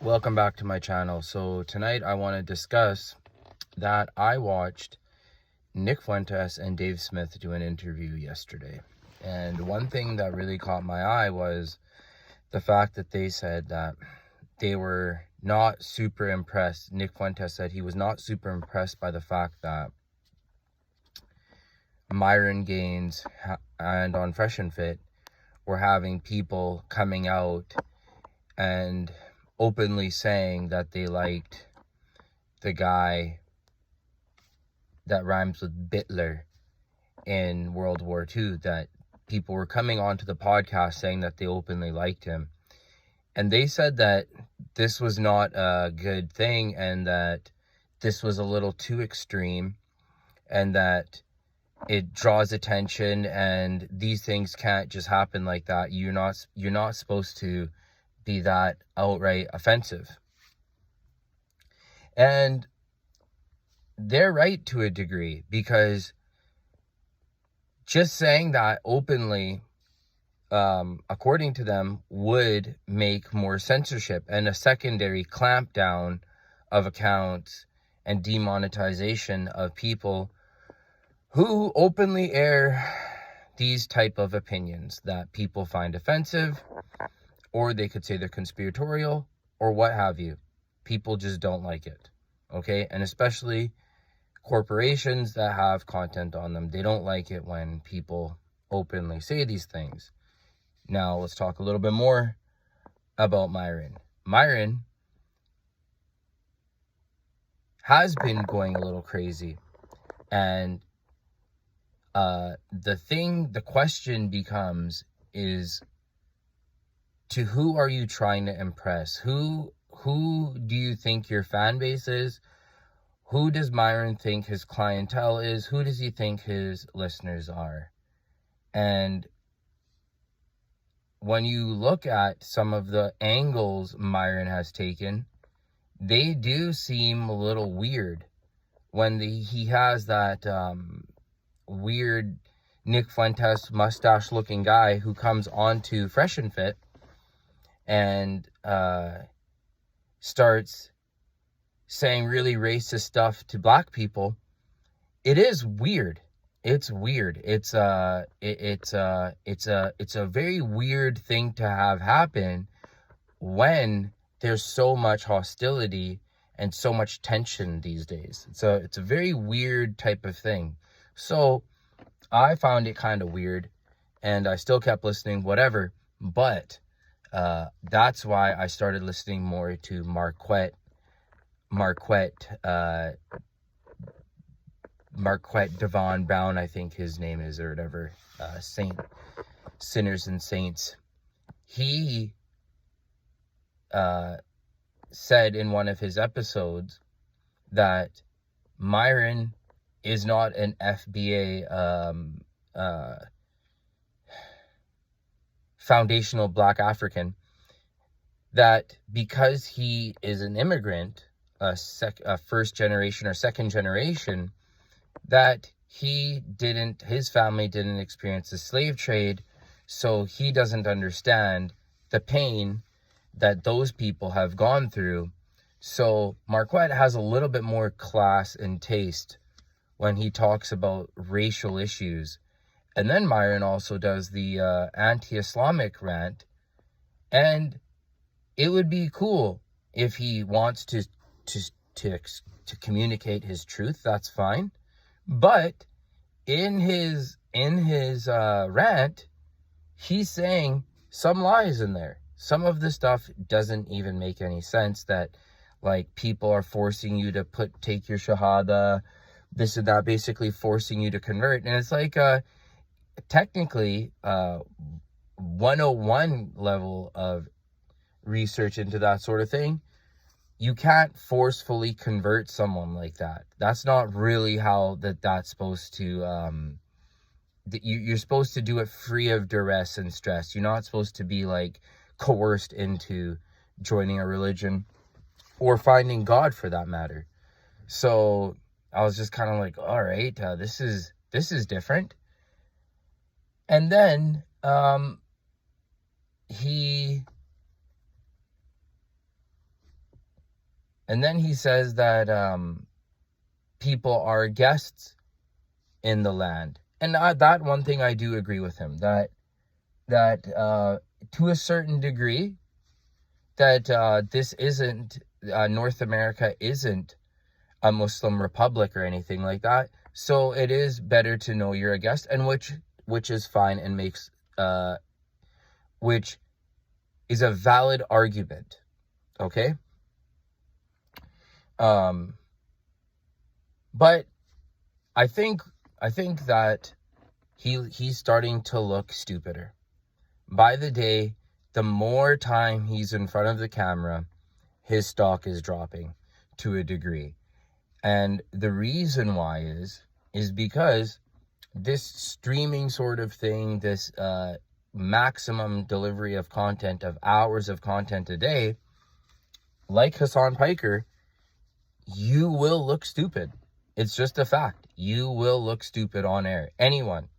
Welcome back to my channel. So tonight I want to discuss that I watched Nick Fuentes and Dave Smith do an interview yesterday. And one thing that really caught my eye was the fact that they said that they were not super impressed. Nick Fuentes said he was not super impressed by the fact that Myron Gaines and on Fresh and Fit were having people coming out and openly saying that they liked the guy that rhymes with Bitler in World War II, that people were coming onto the podcast saying that they openly liked him. And they said that this was not a good thing and that this was a little too extreme and that it draws attention and these things can't just happen like that. You're not supposed to be that outright offensive. And they're right to a degree, because just saying that openly, according to them, would make more censorship and a secondary clampdown of accounts and demonetization of people who openly air these type of opinions that people find offensive, or they could say they're conspiratorial, or what have you. People just don't like it, okay? And especially corporations that have content on them, they don't like it when people openly say these things. Now, let's talk a little bit more about Myron. Myron has been going a little crazy, and the question becomes is, to who are you trying to impress? Who do you think your fan base is? Who does Myron think his clientele is? Who does he think his listeners are? And when you look at some of the angles Myron has taken, they do seem a little weird. When he has that weird Nick Fuentes mustache looking guy who comes onto Fresh and Fit and starts saying really racist stuff to black people, it is weird. It's weird. It's a very weird thing to have happen when there's so much hostility and so much tension these days. It's a very weird type of thing. So I found it kind of weird, and I still kept listening, whatever. But that's why I started listening more to Marquette Devon Brown, I think his name is, or whatever, Sinners and Saints. He said in one of his episodes that Myron is not an FBA foundational black African, that because he is an immigrant, a first generation or second generation, that his family didn't experience the slave trade, so he doesn't understand the pain that those people have gone through. So Marquette has a little bit more class and taste when he talks about racial issues. And then Myron also does the anti-Islamic rant, and it would be cool if he wants to communicate his truth. That's fine. But in his rant, he's saying some lies in there. Some of the stuff doesn't even make any sense, that like people are forcing you to take your shahada, this and that, basically forcing you to convert. And it's like technically 101 level of research into that sort of thing. You can't forcefully convert someone like that. That's not really how that's supposed to, you're supposed to do it free of duress and stress. You're not supposed to be like coerced into joining a religion or finding God, for that matter. So I was just kind of like, all right, this is different. And then he And then he says that people are guests in the land. And that one thing I do agree with him, that to a certain degree, that this isn't, North America isn't a Muslim republic or anything like that. So it is better to know you're a guest, and which is fine, and makes which is a valid argument. Okay? But I think that he's starting to look stupider. By the day, the more time he's in front of the camera, his stock is dropping to a degree. And the reason why is because this streaming sort of thing, this maximum delivery of content, of hours of content a day, like Hassan Piker, you will look stupid. It's just a fact. You will look stupid on air. Anyone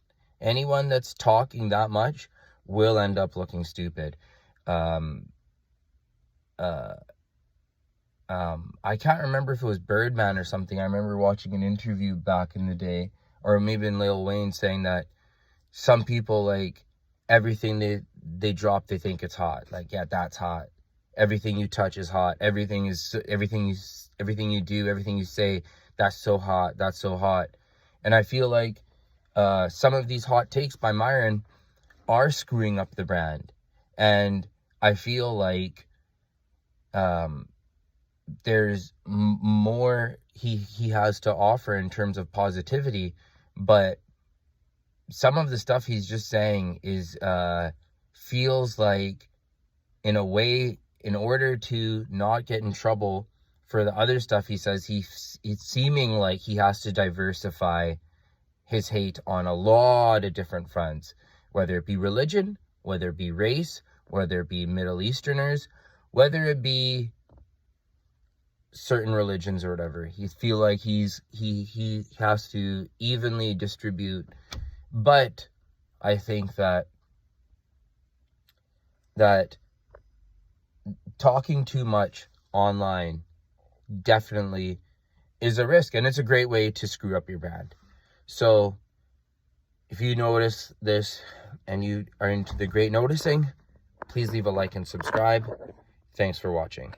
that's talking that much will end up looking stupid. I can't remember if it was Birdman or something. I remember watching an interview back in the day, or maybe in Lil Wayne, saying that some people, like, everything they drop, they think it's hot. Like, yeah, that's hot. Everything you touch is hot. Everything you do, everything you say, that's so hot. That's so hot. And I feel like some of these hot takes by Myron are screwing up the brand. And I feel like there's more he has to offer in terms of positivity, but some of the stuff he's just saying is feels like, in a way, in order to not get in trouble for the other stuff he says, it's seeming like he has to diversify his hate on a lot of different fronts, whether it be religion, whether it be race, whether it be Middle Easterners, whether it be certain religions or whatever. He feel like he has to evenly distribute. But I think that talking too much online definitely is a risk, and it's a great way to screw up your brand. So if you notice this and you are into the great noticing, please leave a like and subscribe. Thanks for watching.